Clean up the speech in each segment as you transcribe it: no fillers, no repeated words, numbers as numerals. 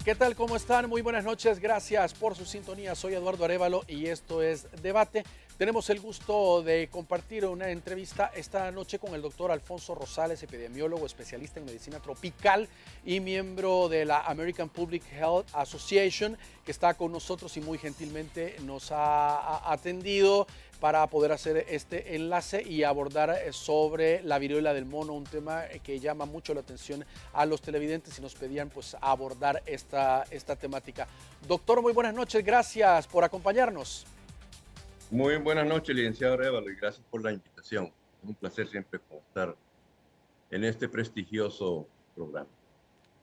¿Qué tal? ¿Cómo están? Muy buenas noches. Gracias por su sintonía. Soy Eduardo Arévalo y esto es Debate. Tenemos el gusto de compartir una entrevista esta noche con el doctor Alfonso Rosales, epidemiólogo, especialista en medicina tropical y miembro de la American Public Health Association, que está con nosotros y muy gentilmente nos ha atendido para poder hacer este enlace y abordar sobre la viruela del mono, un tema que llama mucho la atención a los televidentes y nos pedían pues abordar esta temática. Doctor, muy buenas noches, gracias por acompañarnos. Muy buenas noches, licenciado Révalo, y gracias por la invitación. Es un placer siempre estar en este prestigioso programa.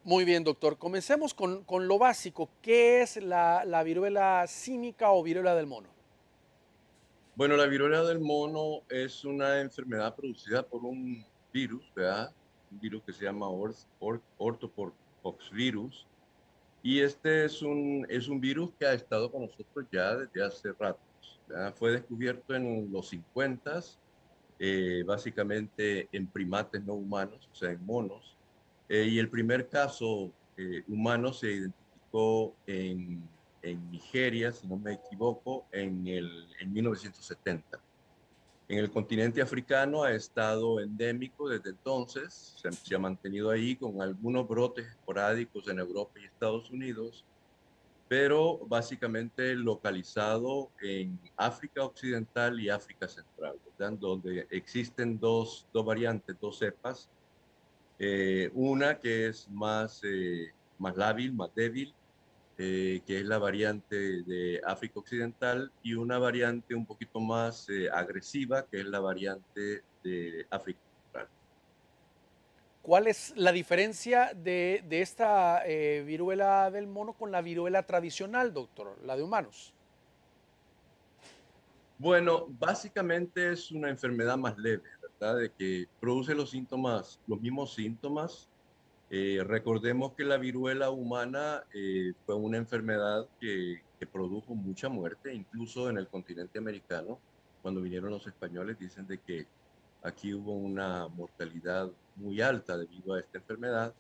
Muy bien, doctor. Comencemos con lo básico. ¿Qué es la viruela símica o viruela del mono? Bueno, la viruela del mono es una enfermedad producida por un virus, ¿verdad? Un virus que se llama ortopoxvirus. Y este es un virus que ha estado con nosotros ya desde hace rato, ¿verdad? Fue descubierto en los 50, básicamente en primates no humanos, o sea, en monos. Y el primer caso humano se identificó en Nigeria, si no me equivoco, en 1970. En el continente africano ha estado endémico desde entonces, se ha mantenido ahí con algunos brotes esporádicos en Europa y Estados Unidos, pero básicamente localizado en África Occidental y África Central, ¿verdad? Donde existen dos variantes, dos cepas, una que es más lábil, más débil, que es la variante de África Occidental, y una variante un poquito más agresiva, que es la variante de África Central. ¿Cuál es la diferencia de esta viruela del mono con la viruela tradicional, doctor, la de humanos? Bueno, básicamente es una enfermedad más leve, ¿verdad? De que produce los síntomas, los mismos síntomas. Recordemos que la viruela humana fue una enfermedad que produjo mucha muerte, incluso en el continente americano. Cuando vinieron los españoles, dicen de que aquí hubo una mortalidad muy alta debido a esta enfermedad,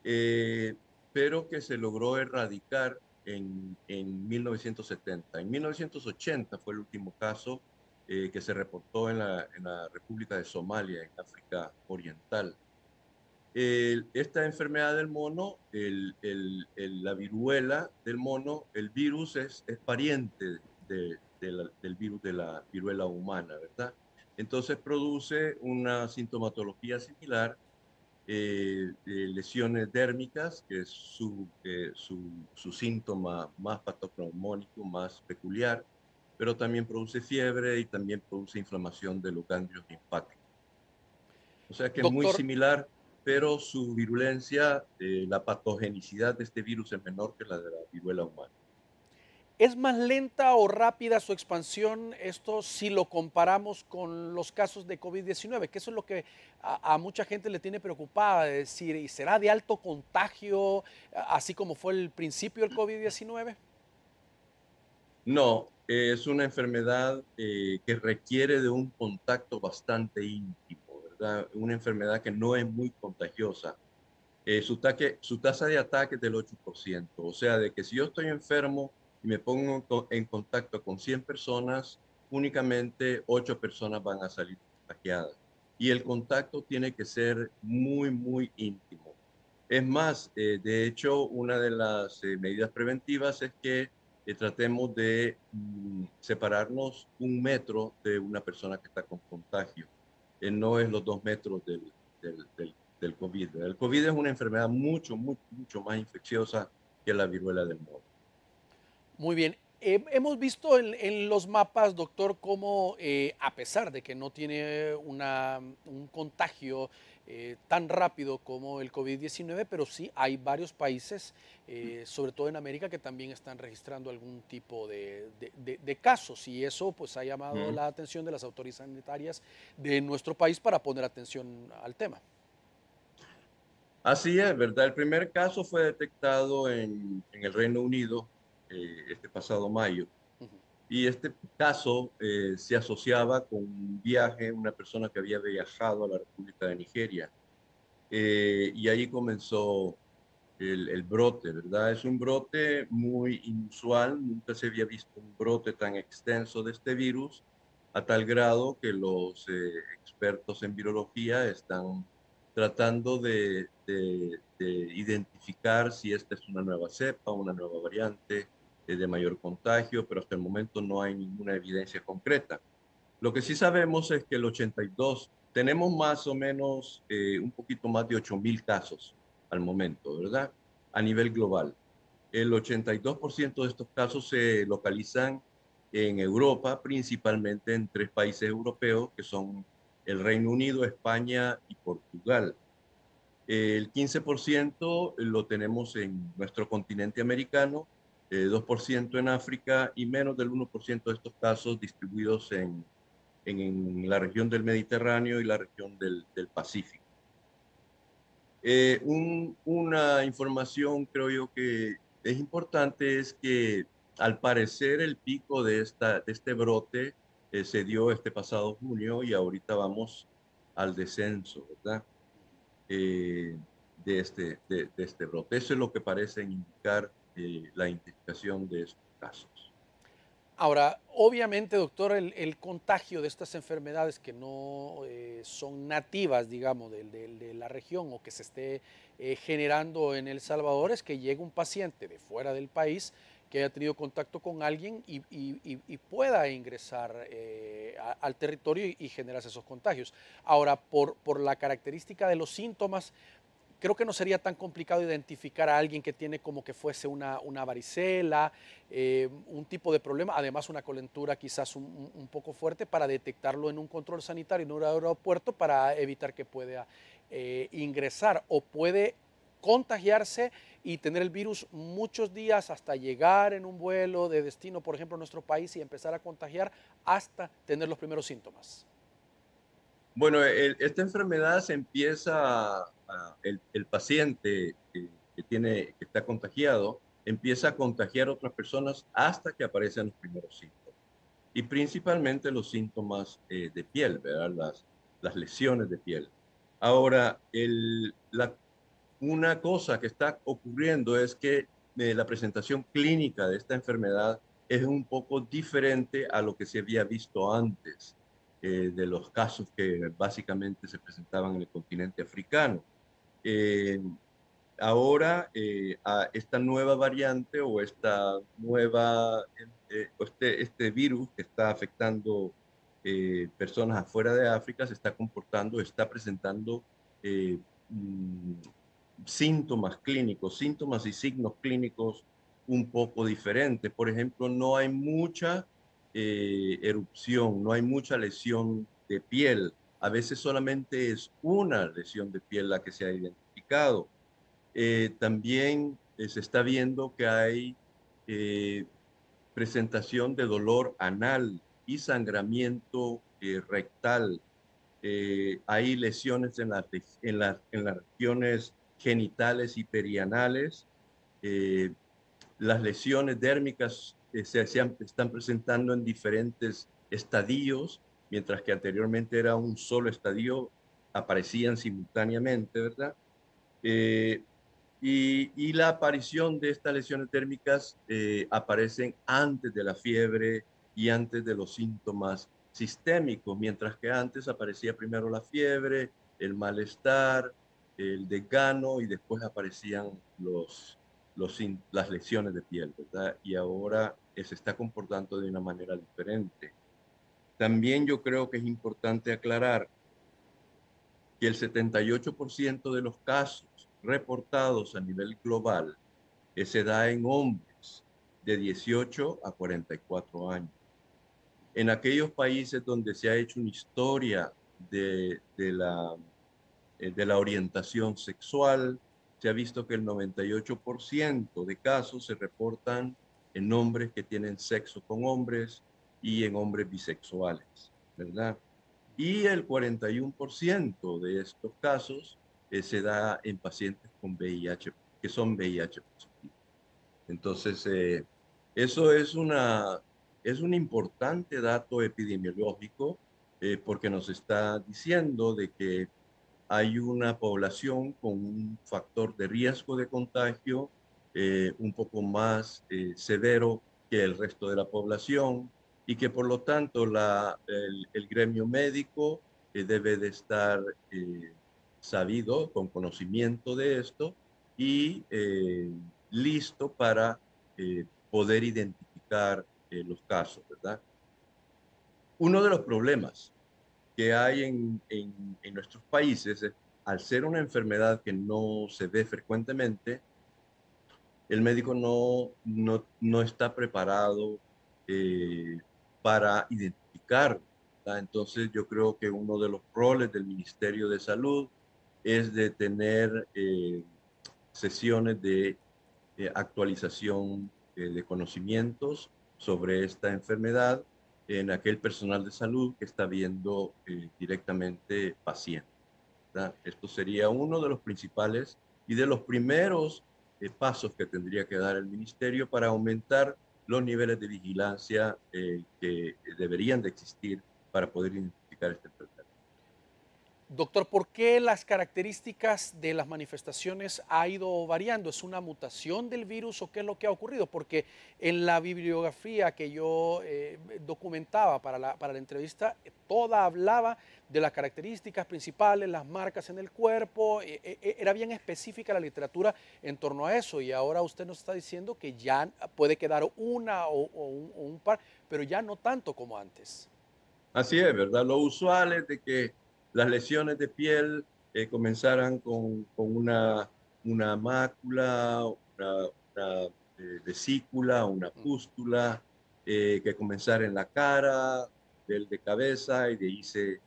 eh, pero que se logró erradicar en 1970. En 1980 fue el último caso que se reportó en la República de Somalia, en África Oriental. Esta enfermedad del mono, la viruela del mono, el virus es pariente del virus de la viruela humana, ¿verdad? Entonces produce una sintomatología similar, lesiones dérmicas, que es su síntoma más patognomónico, más peculiar, pero también produce fiebre y también produce inflamación de los ganglios linfáticos. O sea que es muy Doctor, similar, pero su virulencia, la patogenicidad de este virus es menor que la de la viruela humana. ¿es más lenta o rápida su expansión esto si lo comparamos con los casos de COVID-19? Que eso es lo que a mucha gente le tiene preocupada, de decir, ¿y será de alto contagio, así como fue el principio del COVID-19? No, es una enfermedad que requiere de un contacto bastante íntimo, ¿verdad? Una enfermedad que no es muy contagiosa. Su tasa de ataque es del 8%, o sea, de que si yo estoy enfermo y me pongo en contacto con 100 personas, únicamente 8 personas van a salir contagiadas. Y el contacto tiene que ser muy, muy íntimo. Es más, de hecho, una de las medidas preventivas es que tratemos de separarnos 1 metro de una persona que está con contagio. No es los 2 metros del COVID. El COVID es una enfermedad mucho, mucho, mucho más infecciosa que la viruela del mono. Muy bien. Hemos visto en los mapas, doctor, cómo a pesar de que no tiene un contagio tan rápido como el COVID-19, pero sí hay varios países, sobre todo en América, que también están registrando algún tipo de casos. Y eso pues ha llamado Ujú. la atención de las autoridades sanitarias de nuestro país para poner atención al tema. Así es, ¿verdad? El primer caso fue detectado en el Reino Unido este pasado mayo. Ujú. Y este caso se asociaba con un viaje, una persona que había viajado a la República de Nigeria. Y ahí comenzó el brote, ¿verdad? Es un brote muy inusual, nunca se había visto un brote tan extenso de este virus, a tal grado que los expertos en virología están tratando de identificar si esta es una nueva cepa, una nueva variante de mayor contagio, pero hasta el momento no hay ninguna evidencia concreta. Lo que sí sabemos es que el 82, tenemos más o menos un poquito más de 8.000 casos al momento, ¿verdad? A nivel global. El 82% de estos casos se localizan en Europa, principalmente en tres países europeos, que son el Reino Unido, España y Portugal. El 15% lo tenemos en nuestro continente americano, 2% en África y menos del 1% de estos casos distribuidos en la región del Mediterráneo y la región del Pacífico. Una información creo yo que es importante es que al parecer el pico de este brote se dio este pasado junio y ahorita vamos al descenso, ¿verdad? Eh, de este brote. Eso es lo que parece indicar la identificación de estos casos. Ahora, obviamente, doctor, el contagio de estas enfermedades que no son nativas, digamos, de la región o que se esté generando en El Salvador es que llegue un paciente de fuera del país que haya tenido contacto con alguien y pueda ingresar al territorio y generarse esos contagios. Ahora, por la característica de los síntomas, creo que no sería tan complicado identificar a alguien que tiene como que fuese una varicela, un tipo de problema, además una calentura quizás un poco fuerte para detectarlo en un control sanitario en un aeropuerto para evitar que pueda ingresar o puede contagiarse y tener el virus muchos días hasta llegar en un vuelo de destino, por ejemplo, a nuestro país y empezar a contagiar hasta tener los primeros síntomas. Bueno, esta enfermedad se empieza, el paciente que está contagiado, empieza a contagiar a otras personas hasta que aparecen los primeros síntomas. Y principalmente los síntomas de piel, ¿verdad? Las lesiones de piel. Ahora, una cosa que está ocurriendo es que la presentación clínica de esta enfermedad es un poco diferente a lo que se había visto antes de los casos que básicamente se presentaban en el continente africano. Eh, Ahora, a esta nueva variante o esta nueva, o este virus que está afectando personas afuera de África se está comportando, está presentando eh, mm, síntomas clínicos, síntomas y signos clínicos un poco diferentes. Por ejemplo, no hay mucha erupción, no hay mucha lesión de piel. A veces solamente es una lesión de piel la que se ha identificado. También se está viendo que hay eh, presentación de dolor anal y sangramiento rectal. Hay lesiones en las regiones genitales y perianales. Eh, las lesiones dérmicas están presentando en diferentes estadios, mientras que anteriormente era un solo estadio, aparecían simultáneamente, ¿verdad? Eh, y la aparición de estas lesiones térmicas aparecen antes de la fiebre y antes de los síntomas sistémicos, mientras que antes aparecía primero la fiebre, el malestar, el desgano y después aparecían las lesiones de piel, ¿verdad? Y ahora se está comportando de una manera diferente. También yo creo que es importante aclarar que el 78% de los casos reportados a nivel global se da en hombres de 18 a 44 años. En aquellos países donde se ha hecho una historia de la orientación sexual, se ha visto que el 98% de casos se reportan en hombres que tienen sexo con hombres y en hombres bisexuales, ¿verdad? Y el 41% de estos casos se da en pacientes con VIH, que son VIH positivos. Entonces, eso es un importante dato epidemiológico porque nos está diciendo de que hay una población con un factor de riesgo de contagio un poco más severo que el resto de la población y que por lo tanto el gremio médico debe de estar sabido, con conocimiento de esto y listo para poder identificar los casos, ¿verdad? Uno de los problemas que hay en nuestros países es, al ser una enfermedad que no se ve frecuentemente, el médico no está preparado eh, para identificar, ¿verdad? Entonces yo creo que uno de los roles del Ministerio de Salud es de tener sesiones de actualización de conocimientos sobre esta enfermedad en aquel personal de salud que está viendo directamente pacientes, ¿verdad? Esto sería uno de los principales y de los primeros pasos que tendría que dar el ministerio para aumentar los niveles de vigilancia que deberían de existir para poder identificar esta enfermedad. Doctor, ¿por qué las características de las manifestaciones ha ido variando? ¿Es una mutación del virus o qué es lo que ha ocurrido? Porque en la bibliografía que yo documentaba para la entrevista, toda hablaba de las características principales, las marcas en el cuerpo, era bien específica la literatura en torno a eso y ahora usted nos está diciendo que ya puede quedar una o un par, pero ya no tanto como antes. Así es, ¿verdad? Lo usual es de que las lesiones de piel comenzaran con una mácula, una vesícula, una pústula, que comenzara en la cara, del de cabeza, y de ahí se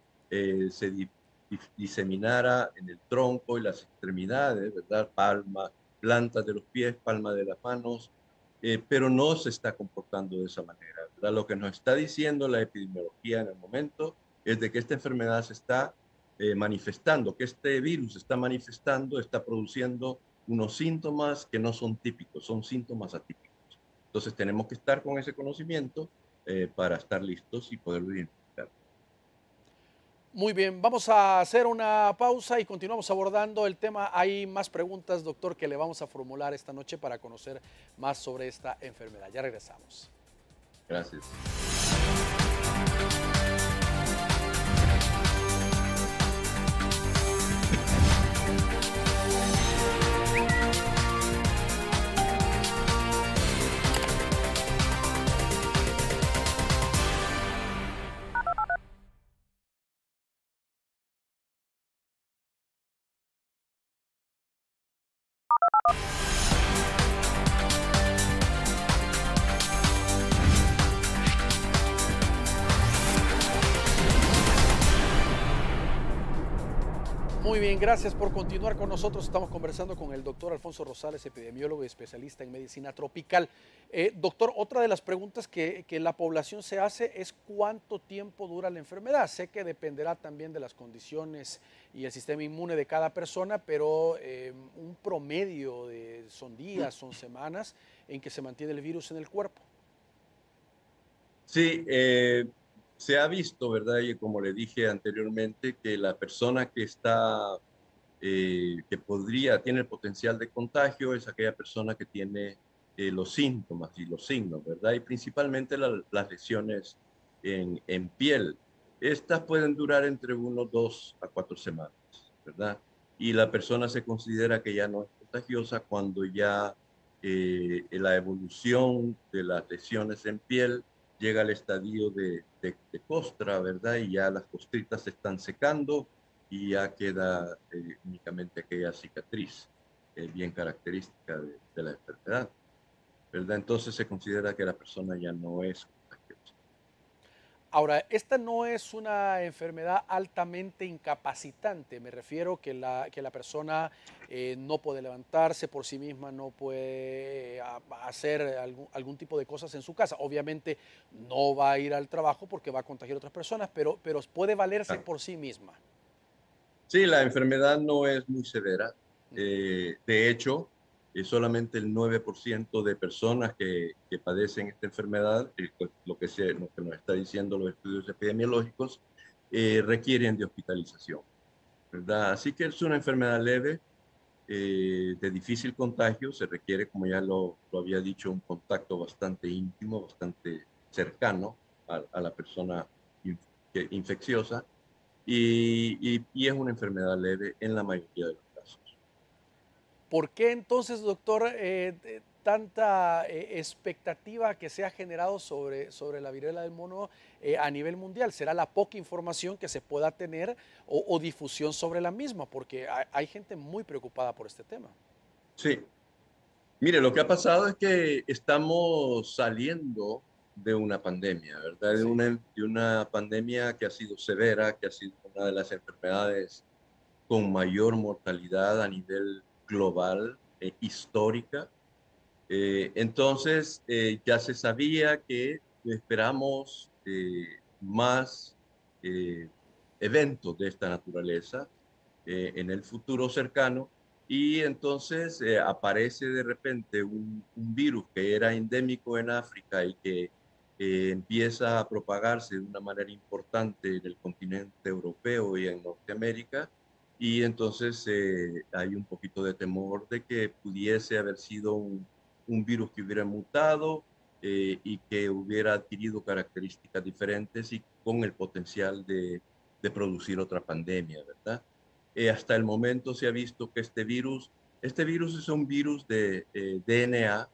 diseminara en el tronco y las extremidades, ¿verdad? Palma, plantas de los pies, palma de las manos, pero no se está comportando de esa manera, ¿verdad? Lo que nos está diciendo la epidemiología en el momento es de que esta enfermedad se está manifestando, que este virus se está manifestando, está produciendo unos síntomas que no son típicos, son síntomas atípicos. Entonces tenemos que estar con ese conocimiento para estar listos y poderlo identificar. Muy bien, vamos a hacer una pausa y continuamos abordando el tema. Hay más preguntas, doctor, que le vamos a formular esta noche para conocer más sobre esta enfermedad. Ya regresamos. Gracias. Muy bien, gracias por continuar con nosotros. Estamos conversando con el doctor Alfonso Rosales, epidemiólogo y especialista en medicina tropical. Doctor, otra de las preguntas que la población se hace es cuánto tiempo dura la enfermedad. Sé que dependerá también de las condiciones y el sistema inmune de cada persona, pero un promedio son días, son semanas en que se mantiene el virus en el cuerpo. Sí, se ha visto, ¿verdad? Y como le dije anteriormente, que la persona que está, que tiene el potencial de contagio es aquella persona que tiene los síntomas y los signos, ¿verdad? Y principalmente las lesiones en piel. Estas pueden durar entre 2 a 4 semanas, ¿verdad? Y la persona se considera que ya no es contagiosa cuando ya la evolución de las lesiones en piel llega al estadio de costra, ¿verdad? Y ya las costritas se están secando y ya queda únicamente aquella cicatriz bien característica de la enfermedad, ¿verdad? Entonces se considera que la persona ya no es contagiosa. Ahora, esta no es una enfermedad altamente incapacitante. Me refiero que la persona no puede levantarse por sí misma, no puede hacer algún tipo de cosas en su casa. Obviamente no va a ir al trabajo porque va a contagiar a otras personas, pero puede valerse Claro. por sí misma. Sí, la enfermedad no es muy severa. Ujú. De hecho, solamente el 9% de personas que padecen esta enfermedad, pues, lo que nos está diciendo los estudios epidemiológicos, requieren de hospitalización. ¿verdad? Así que es una enfermedad leve, de difícil contagio. Se requiere, como ya lo había dicho, un contacto bastante íntimo, bastante cercano a la persona infecciosa y es una enfermedad leve en la mayoría de los casos. ¿Por qué entonces, doctor, tanta expectativa que se ha generado sobre la viruela del mono a nivel mundial? ¿Será la poca información que se pueda tener o difusión sobre la misma? Porque hay gente muy preocupada por este tema. Sí, mire, lo que ha pasado es que estamos saliendo de una pandemia, ¿verdad? Sí. De una pandemia que ha sido severa, que ha sido una de las enfermedades con mayor mortalidad a nivel global, histórica. Entonces, ya se sabía que esperamos más eh, eventos de esta naturaleza en el futuro cercano y entonces aparece de repente un virus que era endémico en África y que empieza a propagarse de una manera importante en el continente europeo y en Norteamérica. Y entonces hay un poquito de temor de que pudiese haber sido un virus que hubiera mutado y que hubiera adquirido características diferentes y con el potencial de producir otra pandemia, ¿verdad? Hasta el momento se ha visto que este virus es un virus de DNA,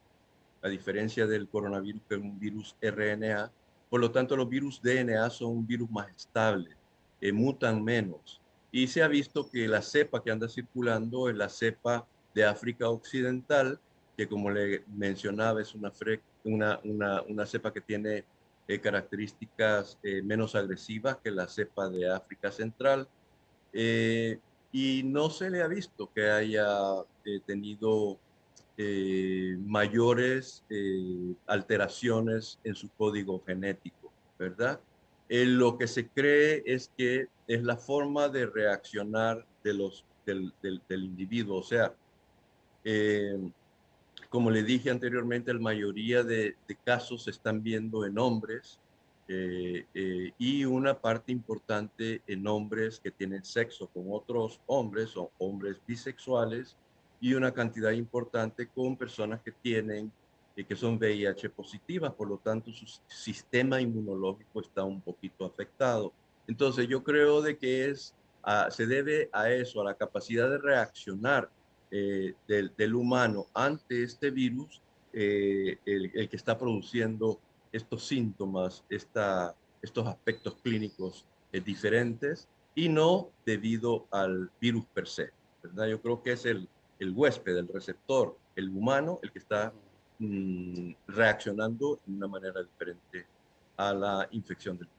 a diferencia del coronavirus, que es un virus RNA. Por lo tanto, los virus DNA son un virus más estable, mutan menos. Y se ha visto que la cepa que anda circulando es la cepa de África Occidental, que como le mencionaba es una cepa que tiene características menos agresivas que la cepa de África Central. eh, y no se le ha visto que haya tenido mayores alteraciones en su código genético, ¿verdad? Lo que se cree es que es la forma de reaccionar del individuo. O sea, eh, como le dije anteriormente, la mayoría de casos se están viendo en hombres y una parte importante en hombres que tienen sexo con otros hombres o hombres bisexuales y una cantidad importante con personas que tienen, que son VIH positivas, por lo tanto su sistema inmunológico está un poquito afectado. Entonces yo creo de que se debe a eso, a la capacidad de reaccionar del humano ante este virus, el que está produciendo estos síntomas, estos aspectos clínicos diferentes y no debido al virus per se, ¿verdad? Yo creo que es el huésped, el receptor, el humano, el que está reaccionando de una manera diferente a la infección del virus.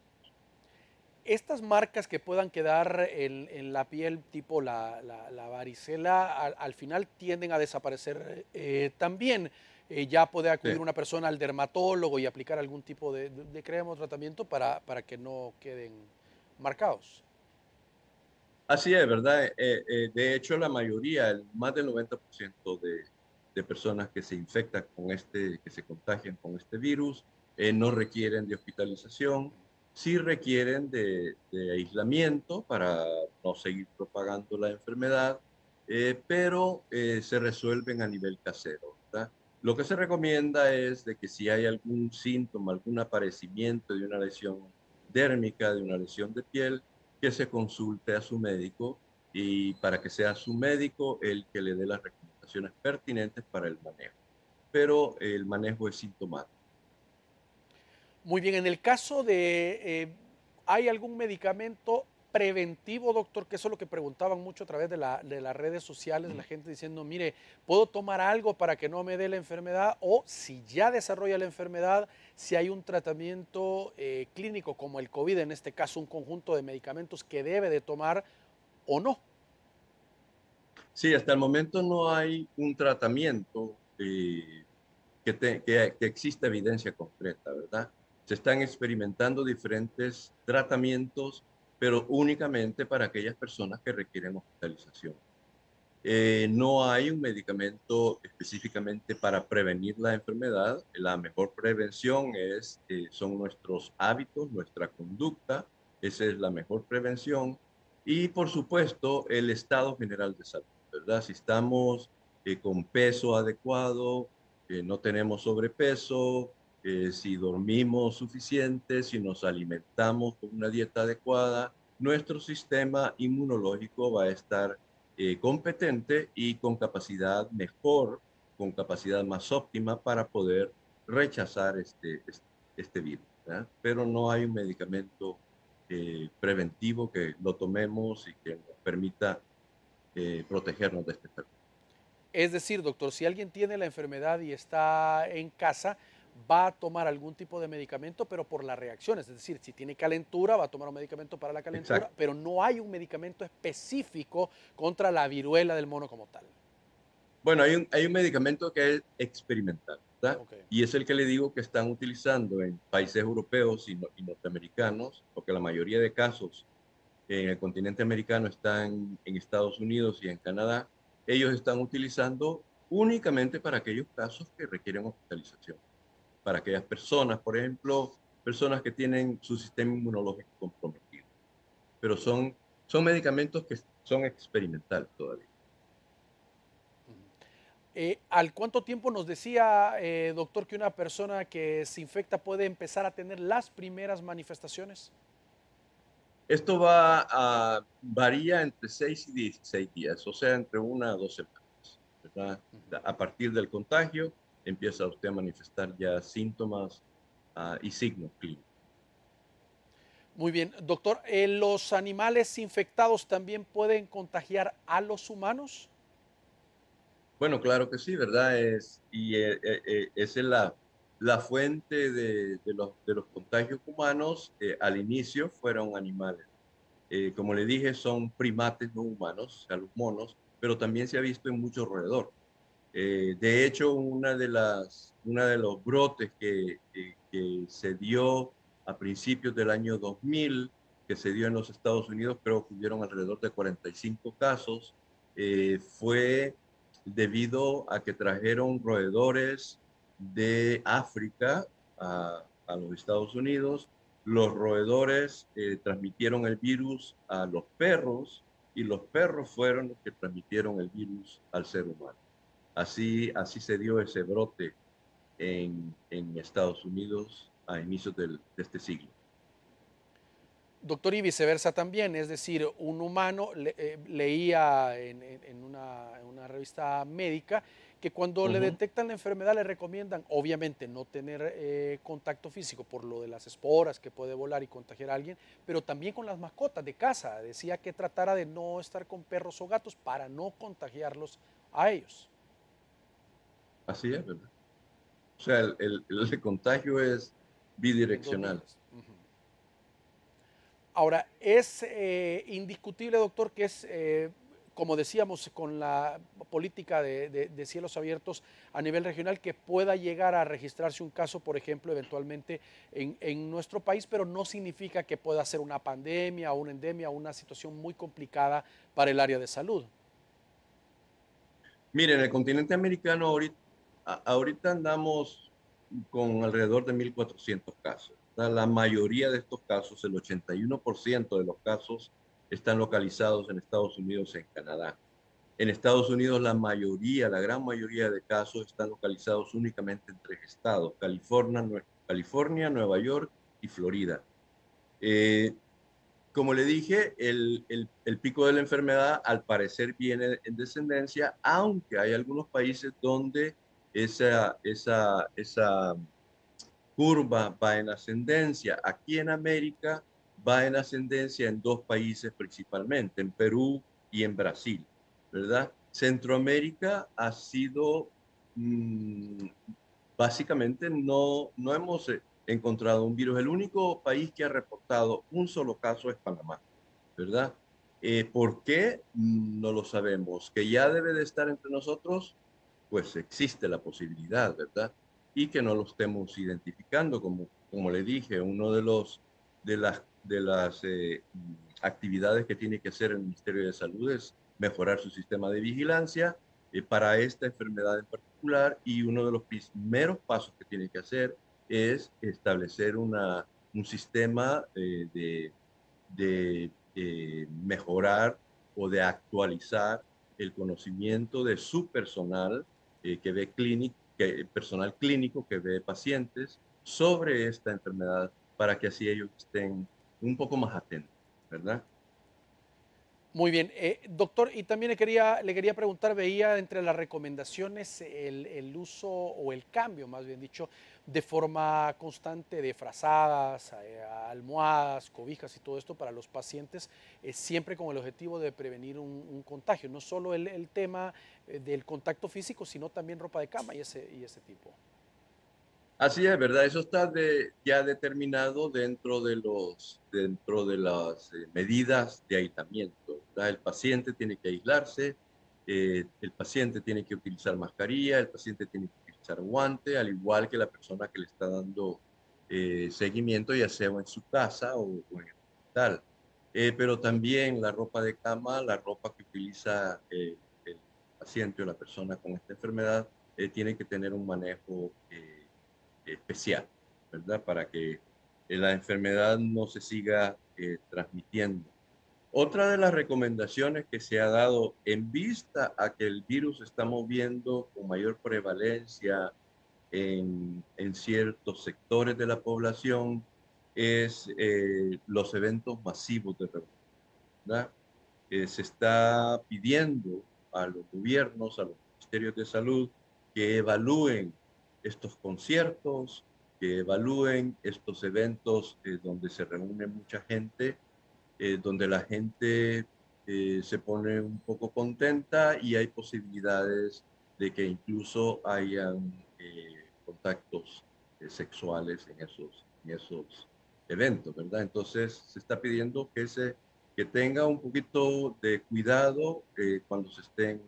Estas marcas que puedan quedar en la piel, tipo la varicela, al final tienden a desaparecer también. Ya puede Sí. acudir una persona al dermatólogo y aplicar algún tipo de crema o tratamiento para que no queden marcados. Así es, ¿verdad? De hecho, la mayoría, más del 90% de personas que se infectan con que se contagian con este virus, no requieren de hospitalización, sí requieren de aislamiento para no seguir propagando la enfermedad, pero se resuelven a nivel casero, ¿verdad? Lo que se recomienda es de que si hay algún síntoma, algún aparecimiento de una lesión dérmica, de una lesión de piel, que se consulte a su médico y para que sea su médico el que le dé las recomendaciones pertinentes para el manejo. Pero el manejo es sintomático. Muy bien, en el caso ¿hay algún medicamento preventivo, doctor? Que eso es lo que preguntaban mucho a través de las redes sociales, la gente diciendo, mire, ¿puedo tomar algo para que no me dé la enfermedad? O si ya desarrolla la enfermedad, si hay un tratamiento clínico como el COVID, en este caso un conjunto de medicamentos que debe de tomar o no. Sí, hasta el momento no hay un tratamiento que exista evidencia concreta, ¿verdad? Se están experimentando diferentes tratamientos, pero únicamente para aquellas personas que requieren hospitalización. No hay un medicamento específicamente para prevenir la enfermedad. La mejor prevención son nuestros hábitos, nuestra conducta. Esa es la mejor prevención. Y por supuesto, el estado general de salud, ¿verdad? Si estamos con peso adecuado, no tenemos sobrepeso, si dormimos suficiente, si nos alimentamos con una dieta adecuada, nuestro sistema inmunológico va a estar competente y con capacidad mejor, con capacidad más óptima para poder rechazar este virus, ¿verdad? Pero no hay un medicamento preventivo que lo tomemos y que nos permita protegernos de este enfermedad. Es decir, doctor, si alguien tiene la enfermedad y está en casa, va a tomar algún tipo de medicamento, pero por las reacciones. Es decir, si tiene calentura, va a tomar un medicamento para la calentura, Exacto. pero no hay un medicamento específico contra la viruela del mono como tal. Bueno, hay un medicamento que es experimental, ¿verdad? Ok. Y es el que le digo que están utilizando en países europeos y norteamericanos, porque la mayoría de casos en el continente americano están en Estados Unidos y en Canadá. Ellos están utilizando únicamente para aquellos casos que requieren hospitalización. Para aquellas personas, por ejemplo, personas que tienen su sistema inmunológico comprometido. Pero son medicamentos que son experimentales todavía. ¿Al cuánto tiempo nos decía, doctor, que una persona que se infecta puede empezar a tener las primeras manifestaciones? Esto varía entre 6 y 16 días, o sea, entre 1 a 2 semanas, ¿verdad? A partir del contagio empieza usted a manifestar ya síntomas y signos clínicos. Muy bien, doctor, ¿los animales infectados también pueden contagiar a los humanos? Bueno, claro que sí, ¿verdad? Esa es la fuente de los contagios humanos. Al inicio fueron animales. Como le dije, son primates no humanos, o sea, los monos, pero también se ha visto en muchos roedores. De hecho, una de los brotes que se dio a principios del año 2000, que se dio en los Estados Unidos, creo que hubieron alrededor de 45 casos, fue debido a que trajeron roedores de África a los Estados Unidos. Los roedores transmitieron el virus a los perros y los perros fueron los que transmitieron el virus al ser humano. Así se dio ese brote en Estados Unidos a inicios de este siglo. Doctor, y viceversa también, es decir, un humano leía en una revista médica que cuando le Ujú. detectan la enfermedad le recomiendan, obviamente, no tener contacto físico por lo de las esporas que puede volar y contagiar a alguien, pero también con las mascotas de casa. Decía que tratara de no estar con perros o gatos para no contagiarlos a ellos. Así es, ¿verdad? O sea, el contagio es En dos bidireccional. vías. Ujú. Ahora, es indiscutible, doctor, que es, como decíamos, con la política de cielos abiertos a nivel regional, que pueda llegar a registrarse un caso, por ejemplo, eventualmente en nuestro país, pero no significa que pueda ser una pandemia o una endemia o una situación muy complicada para el área de salud. Miren, en el continente americano ahorita andamos con alrededor de 1.400 casos. La mayoría de estos casos, el 81% de los casos, están localizados en Estados Unidos y en Canadá. En Estados Unidos, la gran mayoría de casos están localizados únicamente en 3 estados: California, Nueva York y Florida. Eh, Como le dije, el pico de la enfermedad al parecer viene en descendencia, aunque hay algunos países donde esa curva va en ascendencia. Aquí en América va en ascendencia en 2 países principalmente, en Perú y en Brasil, ¿verdad? Centroamérica ha sido, mm, básicamente no hemos encontrado un virus. El único país que ha reportado un solo caso es Panamá, ¿verdad? ¿Por qué? No lo sabemos. Que ya debe de estar entre nosotros, pues existe la posibilidad, ¿verdad? Y que no lo estemos identificando, como le dije, uno de las actividades que tiene que hacer el Ministerio de Salud es mejorar su sistema de vigilancia para esta enfermedad en particular, y uno de los primeros pasos que tiene que hacer es establecer un sistema de mejorar o de actualizar el conocimiento de su personal que ve personal clínico que ve pacientes sobre esta enfermedad para que así ellos estén un poco más atentos, ¿verdad? Muy bien, doctor, y también le quería preguntar, veía entre las recomendaciones el uso o el cambio, más bien dicho, de forma constante de frazadas, almohadas, cobijas y todo esto para los pacientes, siempre con el objetivo de prevenir un contagio, no solo el tema del contacto físico, sino también ropa de cama y ese tipo. Así es, ¿verdad? Eso está ya determinado dentro de las medidas de aislamiento, ¿verdad? El paciente tiene que aislarse, el paciente tiene que utilizar mascarilla, el paciente tiene que utilizar guante, al igual que la persona que le está dando seguimiento, ya sea en su casa o en el hospital. Pero también la ropa de cama, la ropa que utiliza el paciente o la persona con esta enfermedad, tiene que tener un manejo especial, ¿verdad? Para que la enfermedad no se siga transmitiendo. Otra de las recomendaciones que se ha dado en vista a que el virus se está moviendo con mayor prevalencia en ciertos sectores de la población es los eventos masivos de reunión, ¿verdad? Se está pidiendo a los gobiernos, a los ministerios de salud, que evalúen estos conciertos, que evalúen estos eventos donde se reúne mucha gente, donde la gente se pone un poco contenta y hay posibilidades de que incluso hayan contactos sexuales en esos eventos, ¿verdad? Entonces se está pidiendo que tenga un poquito de cuidado cuando se estén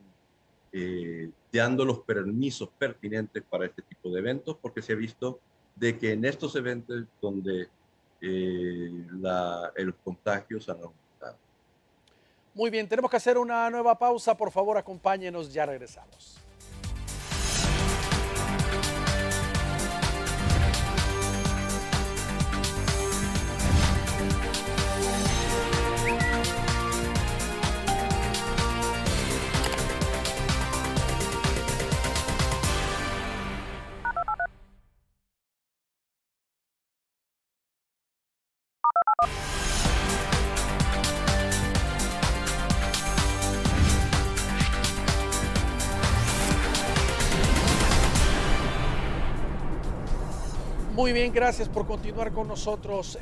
dando los permisos pertinentes para este tipo de eventos, porque se ha visto de que en estos eventos donde los contagios han aumentado. Muy bien, tenemos que hacer una nueva pausa, por favor acompáñenos, ya regresamos. Muy bien, gracias por continuar con nosotros.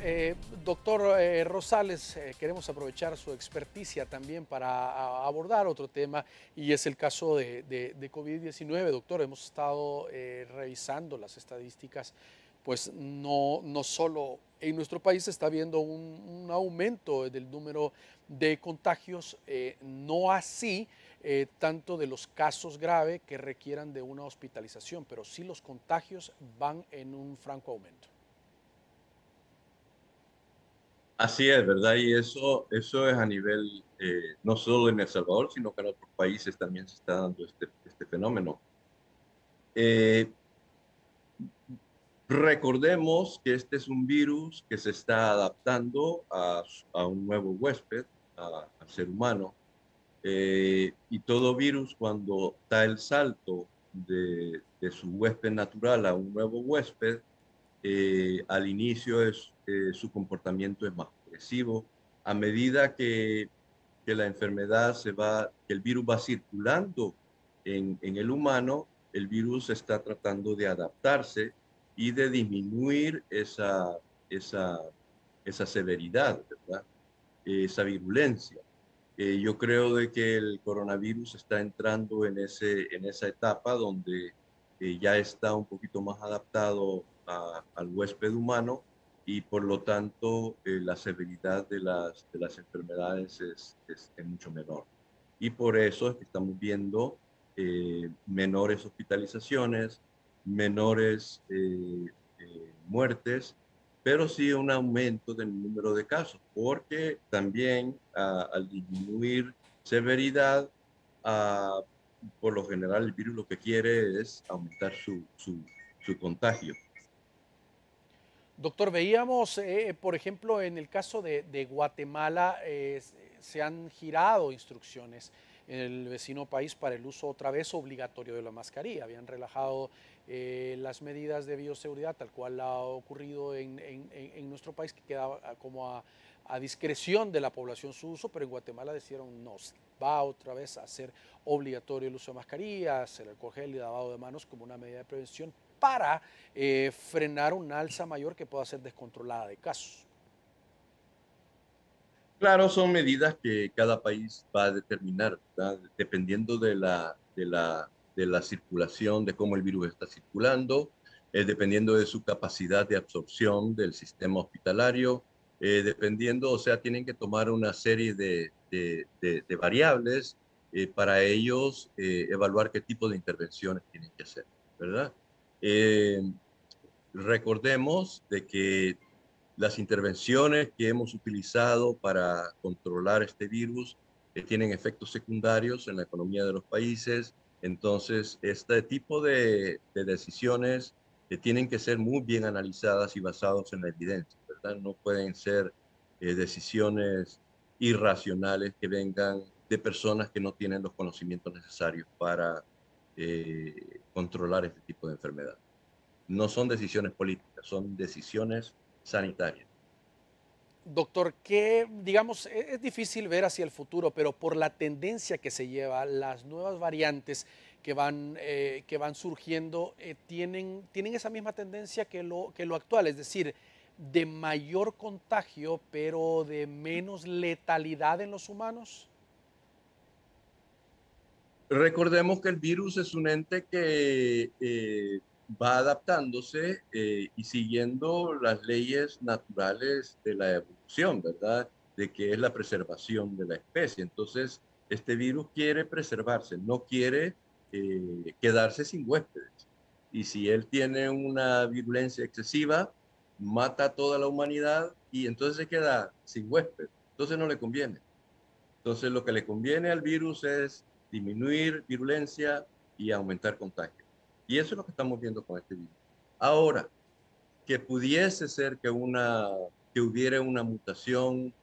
Doctor Rosales, queremos aprovechar su experticia también para abordar otro tema y es el caso de COVID-19. Doctor, hemos estado revisando las estadísticas, pues no solo en nuestro país se está viendo un aumento del número de contagios, no así tanto de los casos graves que requieran de una hospitalización, pero sí los contagios van en un franco aumento. Así es, ¿verdad? Y eso es a nivel, no solo en El Salvador, sino que en otros países también se está dando este fenómeno. Eh, Recordemos que este es un virus que se está adaptando a un nuevo huésped, al ser humano. Y todo virus, cuando da el salto de su huésped natural a un nuevo huésped, al inicio su comportamiento es más agresivo. A medida que la enfermedad que el virus va circulando en el humano, el virus está tratando de adaptarse y de disminuir esa, esa severidad, ¿verdad? Esa virulencia. Yo creo de que el coronavirus está entrando en esa etapa donde ya está un poquito más adaptado al huésped humano y por lo tanto la severidad de las enfermedades es mucho menor. Y por eso es que estamos viendo menores hospitalizaciones, menores muertes, pero sí un aumento del número de casos, porque también al disminuir severidad, ah, por lo general el virus lo que quiere es aumentar su contagio. Doctor, veíamos, por ejemplo, en el caso de Guatemala, se han girado instrucciones en el vecino país para el uso otra vez obligatorio de la mascarilla. Habían relajado las medidas de bioseguridad, tal cual ha ocurrido en nuestro país, que queda como a discreción de la población su uso, pero en Guatemala decidieron no, va otra vez a ser obligatorio el uso de mascarillas, el alcohol gel y lavado de manos como una medida de prevención para frenar una alza mayor que pueda ser descontrolada de casos. Claro, son medidas que cada país va a determinar, ¿verdad? Dependiendo de la circulación, de cómo el virus está circulando, dependiendo de su capacidad de absorción del sistema hospitalario, dependiendo, o sea, tienen que tomar una serie de variables para ellos evaluar qué tipo de intervenciones tienen que hacer, ¿verdad? Eh, Recordemos de que las intervenciones que hemos utilizado para controlar este virus tienen efectos secundarios en la economía de los países. Entonces, este tipo de decisiones tienen que ser muy bien analizadas y basadas en la evidencia, ¿verdad? No pueden ser decisiones irracionales que vengan de personas que no tienen los conocimientos necesarios para controlar este tipo de enfermedad. No son decisiones políticas, son decisiones sanitarias. Doctor, que digamos, es difícil ver hacia el futuro, pero por la tendencia que se lleva, las nuevas variantes que van surgiendo tienen esa misma tendencia que lo actual, es decir, de mayor contagio, pero de menos letalidad en los humanos. Recordemos que el virus es un ente que va adaptándose y siguiendo las leyes naturales de la evolución, ¿verdad? De que es la preservación de la especie. Entonces, este virus quiere preservarse, no quiere quedarse sin huéspedes. Y si él tiene una virulencia excesiva, mata a toda la humanidad y entonces se queda sin huésped. Entonces no le conviene. Entonces, lo que le conviene al virus es disminuir virulencia y aumentar contagio. Y eso es lo que estamos viendo con este virus. Ahora, que pudiese ser que hubiera una mutación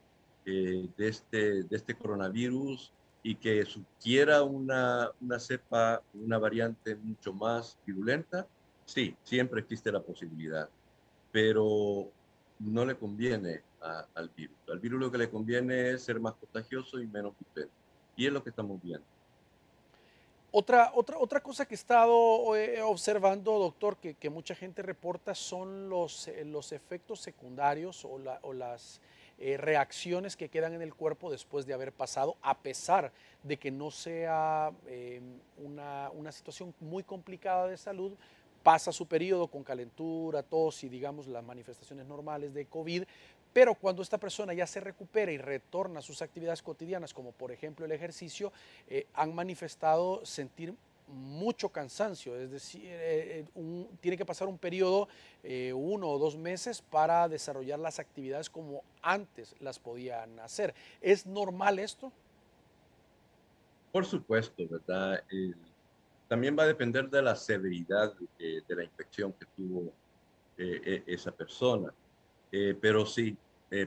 de este coronavirus y que surgiera una cepa, una variante mucho más virulenta, sí, siempre existe la posibilidad, pero no le conviene al virus. Al virus lo que le conviene es ser más contagioso y menos virulento. Y es lo que estamos viendo. Otra cosa que he estado observando, doctor, que mucha gente reporta son los efectos secundarios o las reacciones que quedan en el cuerpo después de haber pasado, a pesar de que no sea una situación muy complicada de salud, pasa su periodo con calentura, tos y digamos las manifestaciones normales de COVID, pero cuando esta persona ya se recupera y retorna a sus actividades cotidianas, como por ejemplo el ejercicio, han manifestado sentir mucho cansancio, es decir, tiene que pasar un periodo, 1 o 2 meses, para desarrollar las actividades como antes las podían hacer. ¿Es normal esto? Por supuesto, ¿verdad? También va a depender de la severidad de la infección que tuvo esa persona. Pero sí,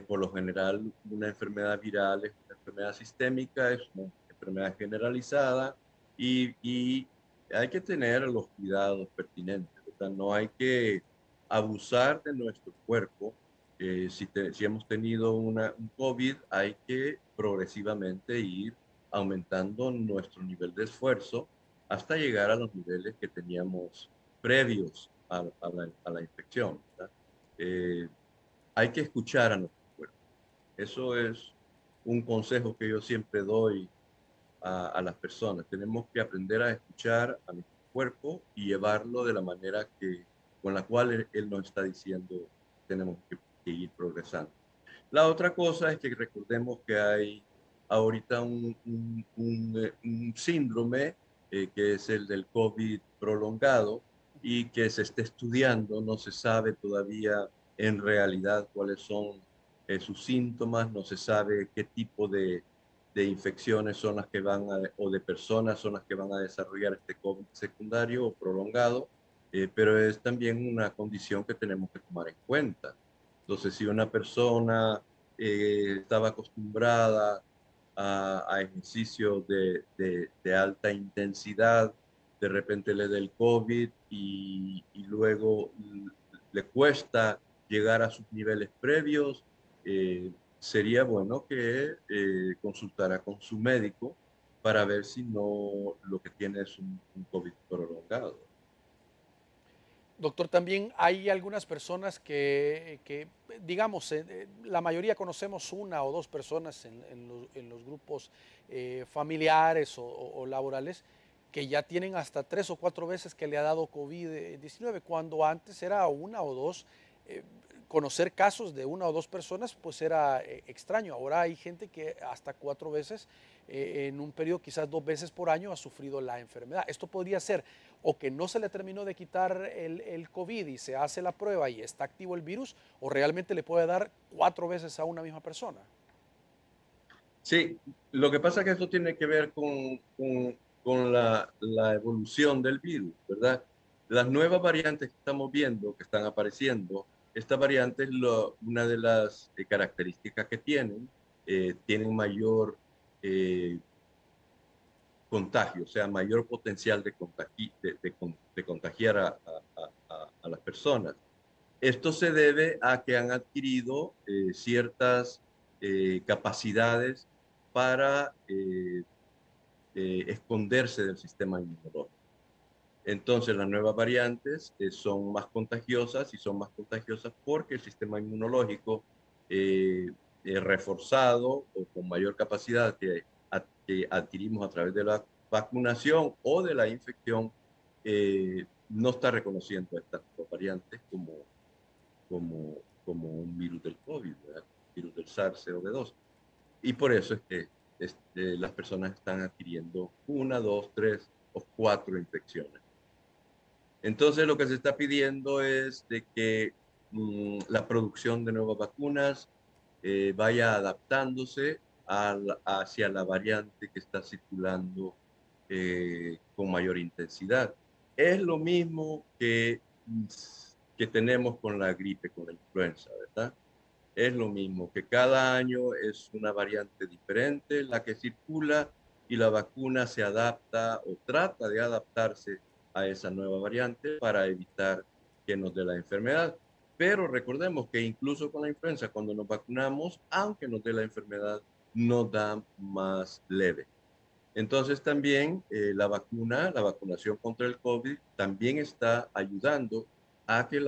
por lo general, una enfermedad viral es una enfermedad sistémica, es una enfermedad generalizada y hay que tener los cuidados pertinentes, ¿verdad? No hay que abusar de nuestro cuerpo. Si hemos tenido un COVID, hay que progresivamente ir aumentando nuestro nivel de esfuerzo hasta llegar a los niveles que teníamos previos a la infección, ¿verdad? Eh, Hay que escuchar a nuestro cuerpo. Eso es un consejo que yo siempre doy a las personas. Tenemos que aprender a escuchar a nuestro cuerpo y llevarlo de la manera con la cual él nos está diciendo tenemos que ir progresando. La otra cosa es que recordemos que hay ahorita un síndrome que es el del COVID prolongado y que se está estudiando, no se sabe todavía en realidad cuáles son sus síntomas, no se sabe qué tipo de infecciones son o de personas son las que van a desarrollar este COVID secundario o prolongado, pero es también una condición que tenemos que tomar en cuenta. Entonces, si una persona estaba acostumbrada a ejercicios de alta intensidad, de repente le da el COVID y luego le cuesta llegar a sus niveles previos, sería bueno que consultara con su médico para ver si no lo que tiene es un COVID prolongado. Doctor, también hay algunas personas que digamos, la mayoría conocemos una o dos personas en los grupos familiares o laborales que ya tienen hasta 3 o 4 veces que le ha dado COVID-19, cuando antes era una o dos. eh, Conocer casos de una o dos personas pues era extraño. Ahora hay gente que hasta 4 veces, en un periodo quizás 2 veces por año, ha sufrido la enfermedad. Esto podría ser o que no se le terminó de quitar el COVID y se hace la prueba y está activo el virus, o realmente le puede dar 4 veces a una misma persona. Sí, lo que pasa es que esto tiene que ver con la evolución del virus, ¿verdad? Las nuevas variantes que estamos viendo, que están apareciendo, esta variante es una de las características que tienen mayor eh, contagio, o sea, mayor potencial de contagiar a las personas. Esto se debe a que han adquirido ciertas capacidades para esconderse del sistema inmunológico. Entonces, las nuevas variantes son más contagiosas y son más contagiosas porque el sistema inmunológico reforzado o con mayor capacidad que adquirimos a través de la vacunación o de la infección no está reconociendo estas nuevas variantes como un virus del COVID, ¿verdad? Virus del SARS-CoV-2. Y por eso es que las personas están adquiriendo una, dos, tres o cuatro infecciones. Entonces lo que se está pidiendo es de que la producción de nuevas vacunas vaya adaptándose hacia la variante que está circulando con mayor intensidad. Es lo mismo que tenemos con la gripe, con la influenza, ¿verdad? Es lo mismo, que cada año es una variante diferente la que circula y la vacuna se adapta o trata de adaptarse a esa nueva variante para evitar que nos dé la enfermedad. Pero recordemos que incluso con la influenza, cuando nos vacunamos, aunque nos dé la enfermedad, nos da más leve. Entonces también la vacunación contra el COVID, también está ayudando a que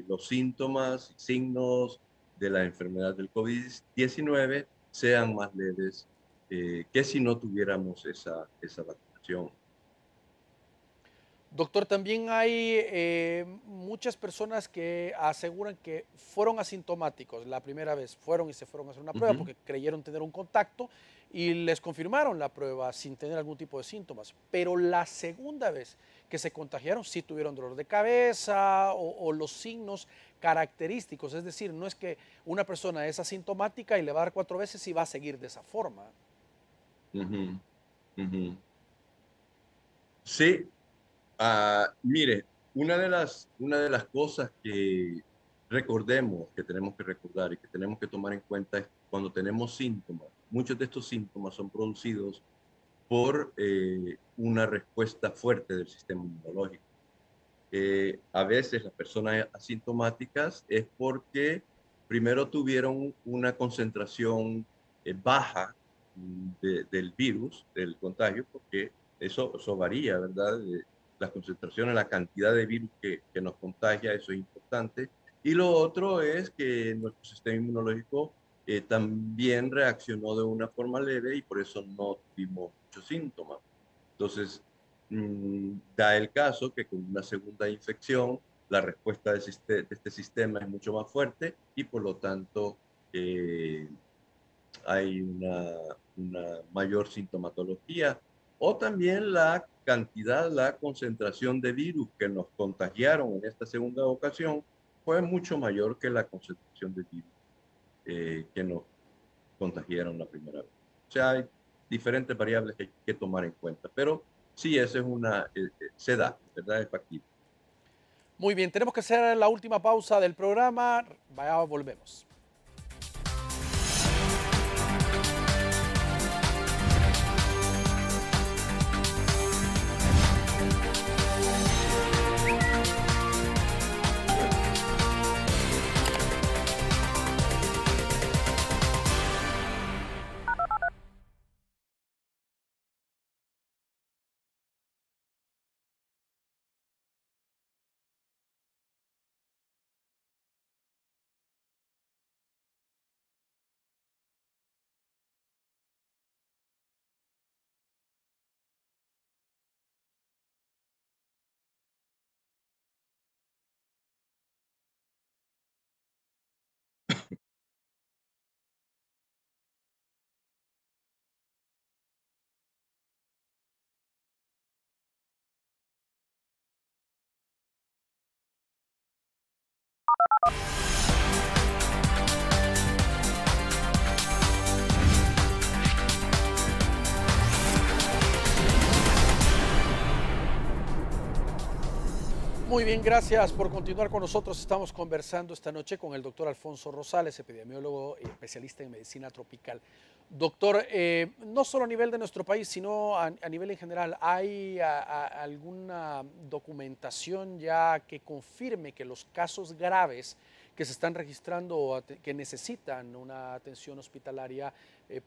los síntomas y signos de la enfermedad del COVID-19 sean más leves que si no tuviéramos esa vacunación. Doctor, también hay muchas personas que aseguran que fueron asintomáticos la primera vez, fueron y se fueron a hacer una prueba Ujú. porque creyeron tener un contacto y les confirmaron la prueba sin tener algún tipo de síntomas. Pero la segunda vez que se contagiaron sí tuvieron dolor de cabeza o los signos característicos. Es decir, no es que una persona es asintomática y le va a dar 4 veces y va a seguir de esa forma. Ujú, ujú. Sí, mire, una de las cosas que recordemos, que tenemos que recordar y que tenemos que tomar en cuenta es cuando tenemos síntomas. Muchos de estos síntomas son producidos por una respuesta fuerte del sistema inmunológico. A veces las personas asintomáticas es porque primero tuvieron una concentración baja del virus, del contagio, porque eso varía, ¿verdad? Las concentraciones, la cantidad de virus que nos contagia, eso es importante. Y lo otro es que nuestro sistema inmunológico también reaccionó de una forma leve y por eso no tuvimos muchos síntomas. Entonces, da el caso que con una segunda infección, la respuesta de este sistema es mucho más fuerte y por lo tanto eh, hay una mayor sintomatología o también la cantidad, la concentración de virus que nos contagiaron en esta segunda ocasión fue mucho mayor que la concentración de virus que nos contagiaron la primera vez. O sea, hay diferentes variables que hay que tomar en cuenta, pero sí, esa es se da, ¿verdad? Es factible. Muy bien, tenemos que hacer la última pausa del programa. Vaya, volvemos. Muy bien, gracias por continuar con nosotros. Estamos conversando esta noche con el doctor Alfonso Rosales, epidemiólogo y especialista en medicina tropical. Doctor, no solo a nivel de nuestro país, sino a nivel en general, ¿hay alguna documentación ya que confirme que los casos graves que se están registrando o que necesitan una atención hospitalaria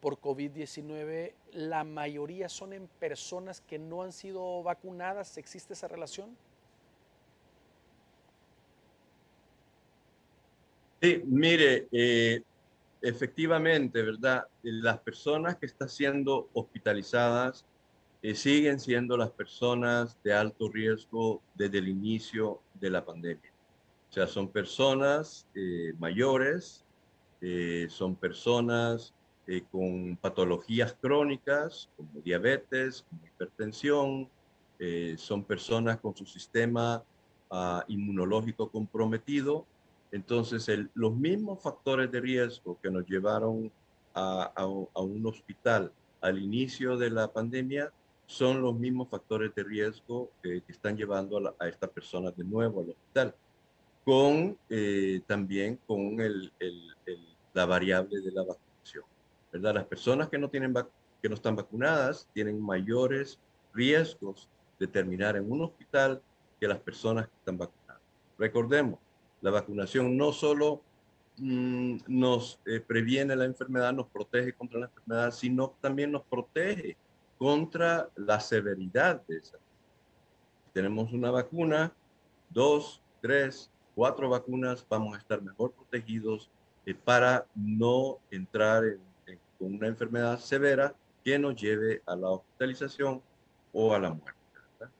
por COVID-19, la mayoría son en personas que no han sido vacunadas? ¿Existe esa relación? Sí, mire, efectivamente, ¿verdad? Las personas que están siendo hospitalizadas siguen siendo las personas de alto riesgo desde el inicio de la pandemia. O sea, son personas mayores, son personas con patologías crónicas como diabetes, como hipertensión, son personas con su sistema inmunológico comprometido. Entonces, los mismos factores de riesgo que nos llevaron a un hospital al inicio de la pandemia son los mismos factores de riesgo que están llevando a estas personas de nuevo al hospital con también con la variable de la vacunación, ¿verdad? Las personas que no tienen que no están vacunadas tienen mayores riesgos de terminar en un hospital que las personas que están vacunadas. Recordemos, la vacunación no solo nos previene la enfermedad, nos protege contra la enfermedad, sino también nos protege contra la severidad de esa. Tenemos una vacuna, dos, tres, cuatro vacunas, vamos a estar mejor protegidos para no entrar con una enfermedad severa que nos lleve a la hospitalización o a la muerte, ¿verdad?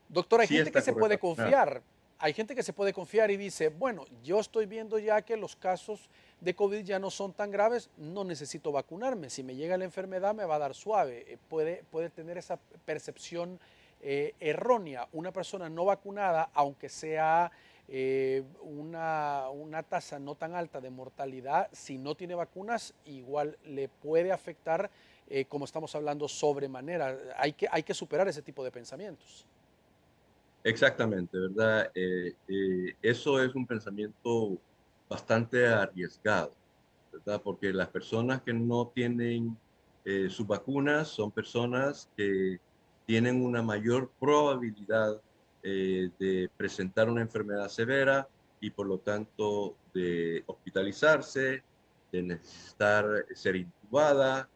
Doctor, hay Sí gente que está se correcto puede vacunar. confiar. Hay gente que se puede confiar y dice, bueno, yo estoy viendo ya que los casos de COVID ya no son tan graves, no necesito vacunarme. Si me llega la enfermedad me va a dar suave. Puede tener esa percepción errónea. Una persona no vacunada, aunque sea una tasa no tan alta de mortalidad, si no tiene vacunas, igual le puede afectar, como estamos hablando, sobremanera. Hay que superar ese tipo de pensamientos. Exactamente, ¿verdad? Eso es un pensamiento bastante arriesgado, ¿verdad? Porque las personas que no tienen sus vacunas son personas que tienen una mayor probabilidad de presentar una enfermedad severa y por lo tanto de hospitalizarse, de necesitar ser intubada,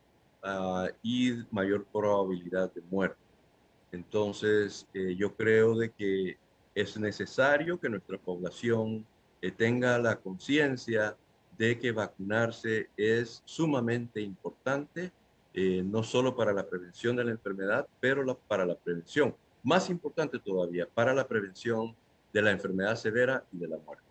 y mayor probabilidad de muerte. Entonces, yo creo de que es necesario que nuestra población tenga la conciencia de que vacunarse es sumamente importante, no solo para la prevención de la enfermedad, pero para la prevención, más importante todavía, para la prevención de la enfermedad severa y de la muerte.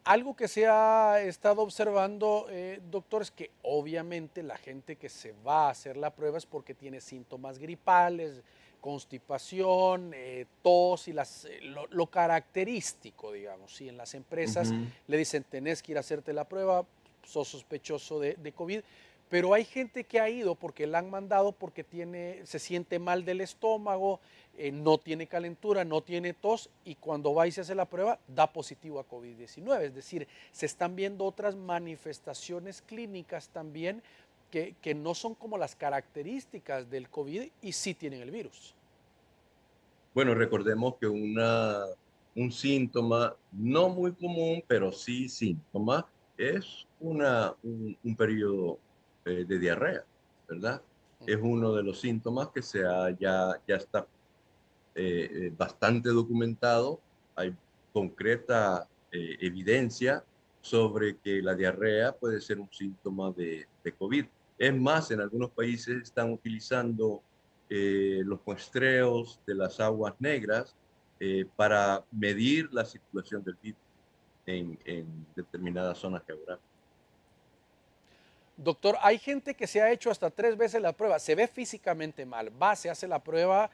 Algo que se ha estado observando, doctor, es que obviamente la gente que se va a hacer la prueba es porque tiene síntomas gripales, constipación, tos y lo característico, digamos. Si en las empresas Ujú. le dicen tenés que ir a hacerte la prueba, sos sospechoso de COVID, pero hay gente que ha ido porque la han mandado porque se siente mal del estómago, no tiene calentura, no tiene tos y cuando va y se hace la prueba da positivo a COVID-19. Es decir, se están viendo otras manifestaciones clínicas también que no son como las características del COVID y sí tienen el virus. Bueno, recordemos que un síntoma no muy común, pero sí síntoma, es un periodo de diarrea, ¿verdad? Es uno de los síntomas que ya está bastante documentado. Hay concreta evidencia sobre que la diarrea puede ser un síntoma de COVID. Es más, en algunos países están utilizando los muestreos de las aguas negras para medir la circulación del virus en determinadas zonas geográficas. Doctor, hay gente que se ha hecho hasta 3 veces la prueba, se ve físicamente mal, va, se hace la prueba,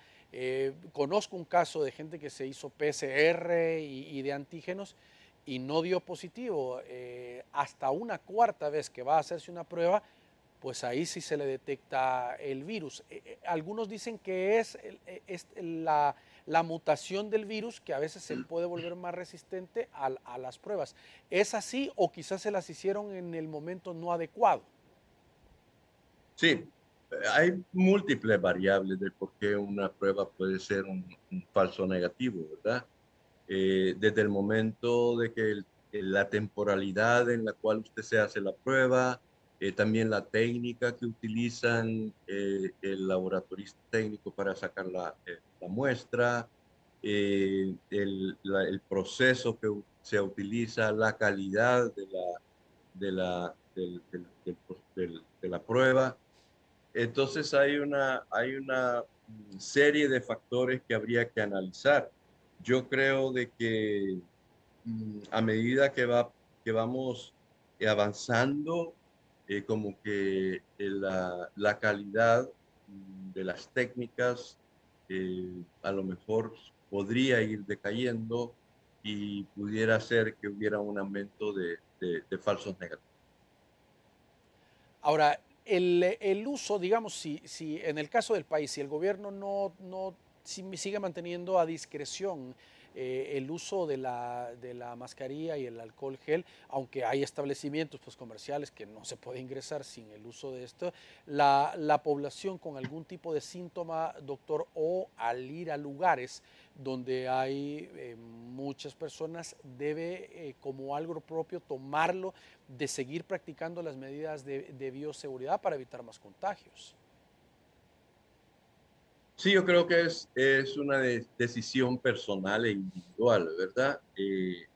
conozco un caso de gente que se hizo PCR y de antígenos y no dio positivo, hasta una cuarta vez que va a hacerse una prueba, pues ahí sí se le detecta el virus. Algunos dicen que es la mutación del virus que a veces se puede volver más resistente a las pruebas. ¿Es así o quizás se las hicieron en el momento no adecuado? Sí, hay múltiples variables de por qué una prueba puede ser un falso negativo, ¿verdad? Desde el momento de que la temporalidad en la cual usted se hace la prueba, también la técnica que utilizan el laboratorista técnico para sacar la muestra, el proceso que se utiliza, la calidad de la prueba. Entonces hay una serie de factores que habría que analizar. Yo creo de que a medida que vamos avanzando, como que la calidad de las técnicas a lo mejor podría ir decayendo y pudiera ser que hubiera un aumento de falsos negativos. Ahora, el uso, digamos, si en el caso del país, si el gobierno si sigue manteniendo a discreción el uso de la mascarilla y el alcohol gel, aunque hay establecimientos pues, comerciales que no se puede ingresar sin el uso de esto, la población con algún tipo de síntoma, doctor, o al ir a lugares donde hay muchas personas, debe como algo propio tomarlo de seguir practicando las medidas de bioseguridad para evitar más contagios. Sí, yo creo que es una decisión personal e individual, ¿verdad?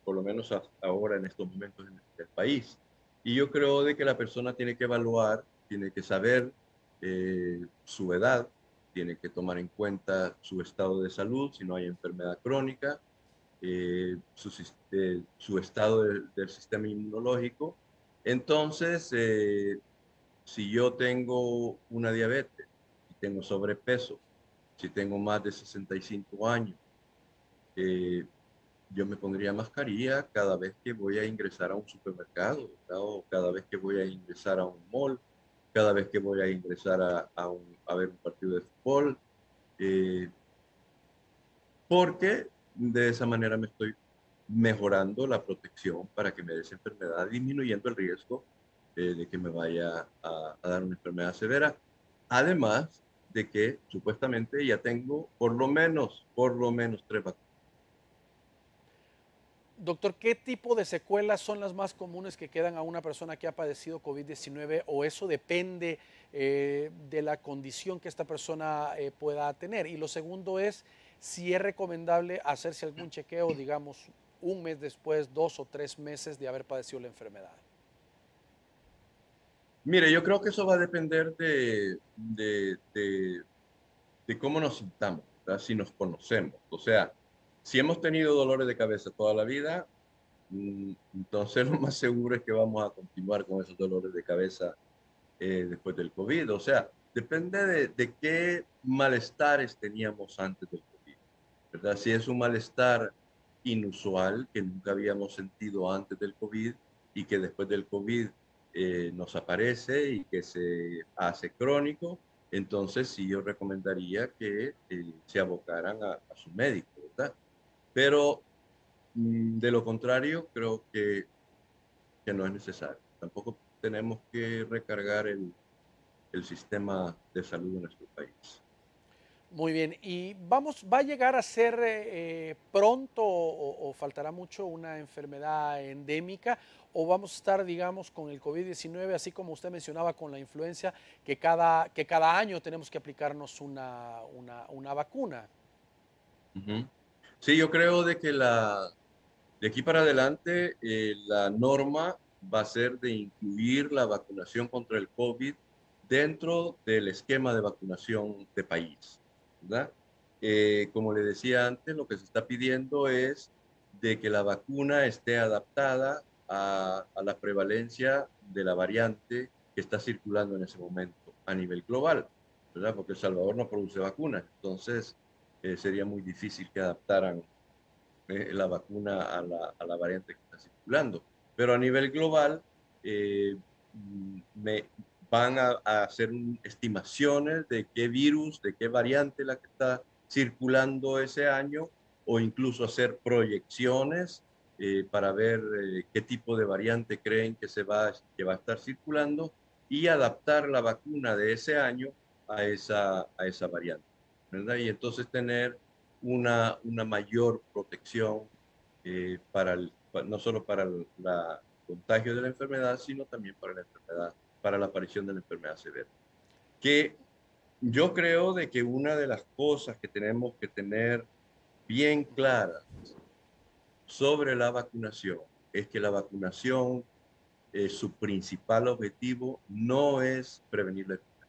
Por lo menos hasta ahora en estos momentos en el país. Y yo creo de que la persona tiene que evaluar, tiene que saber su edad, tiene que tomar en cuenta su estado de salud, si no hay enfermedad crónica, su estado del sistema inmunológico. Entonces, si yo tengo una diabetes, si tengo sobrepeso, si tengo más de 65 años, eh, yo me pondría mascarilla cada vez que voy a ingresar a un supermercado, ¿verdad? O cada vez que voy a ingresar a un mall, cada vez que voy a ingresar a ver un partido de fútbol, eh, porque de esa manera me estoy mejorando la protección para que me des enfermedad, disminuyendo el riesgo de que me vaya a dar una enfermedad severa. Además de que supuestamente ya tengo por lo menos 3 vacunas. Doctor, ¿qué tipo de secuelas son las más comunes que quedan a una persona que ha padecido COVID-19 o eso depende de la condición que esta persona pueda tener? Y lo segundo es si es recomendable hacerse algún chequeo, digamos, un mes después, 2 o 3 meses de haber padecido la enfermedad. Mire, yo creo que eso va a depender de cómo nos sintamos, ¿verdad? Si nos conocemos. O sea, si hemos tenido dolores de cabeza toda la vida, entonces lo más seguro es que vamos a continuar con esos dolores de cabeza después del COVID. O sea, depende de qué malestares teníamos antes del COVID, ¿verdad? Si es un malestar inusual que nunca habíamos sentido antes del COVID y que después del COVID nos aparece y que se hace crónico, entonces sí yo recomendaría que se abocaran a su médico, ¿verdad? Pero de lo contrario, creo que no es necesario. Tampoco tenemos que recargar el sistema de salud en nuestro país. Muy bien, y ¿va a llegar a ser pronto o faltará mucho una enfermedad endémica o vamos a estar, digamos, con el COVID-19, así como usted mencionaba con la influenza, que cada año tenemos que aplicarnos una vacuna? Ujú. Sí, yo creo de que de aquí para adelante la norma va a ser de incluir la vacunación contra el COVID dentro del esquema de vacunación de país, ¿verdad? Como le decía antes, lo que se está pidiendo es de que la vacuna esté adaptada a la prevalencia de la variante que está circulando en ese momento a nivel global, ¿verdad? Porque El Salvador no produce vacunas, entonces sería muy difícil que adaptaran la vacuna a la variante que está circulando. Pero a nivel global, eh, me, van a hacer estimaciones de qué virus, de qué variante la que está circulando ese año, o incluso hacer proyecciones para ver qué tipo de variante creen que va a estar circulando y adaptar la vacuna de ese año a esa variante, ¿verdad? Y entonces tener una mayor protección no solo para el contagio de la enfermedad, sino también para la enfermedad, para la aparición de la enfermedad severa. Que yo creo de que una de las cosas que tenemos que tener bien claras sobre la vacunación es que la vacunación, su principal objetivo no es prevenir la enfermedad.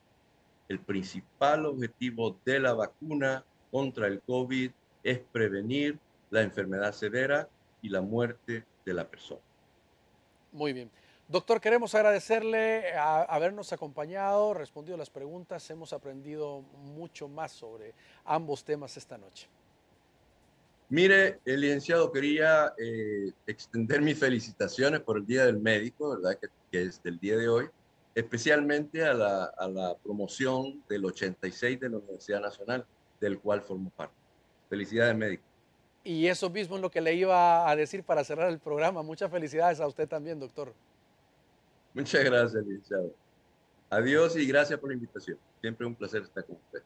El principal objetivo de la vacuna contra el COVID es prevenir la enfermedad severa y la muerte de la persona. Muy bien. Doctor, queremos agradecerle habernos acompañado, respondido las preguntas, hemos aprendido mucho más sobre ambos temas esta noche. Mire, el licenciado, quería extender mis felicitaciones por el Día del Médico, ¿verdad? Que es del día de hoy, especialmente a la promoción del 86 de la Universidad Nacional, del cual formo parte. Felicidades, médico. Y eso mismo es lo que le iba a decir para cerrar el programa. Muchas felicidades a usted también, doctor. Muchas gracias, licenciado. Adiós y gracias por la invitación. Siempre un placer estar con usted.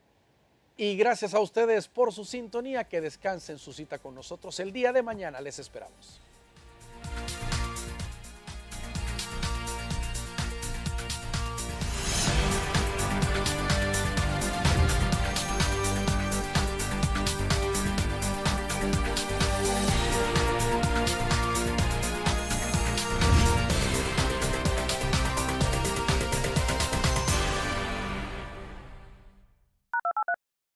Y gracias a ustedes por su sintonía. Que descansen su cita con nosotros el día de mañana. Les esperamos.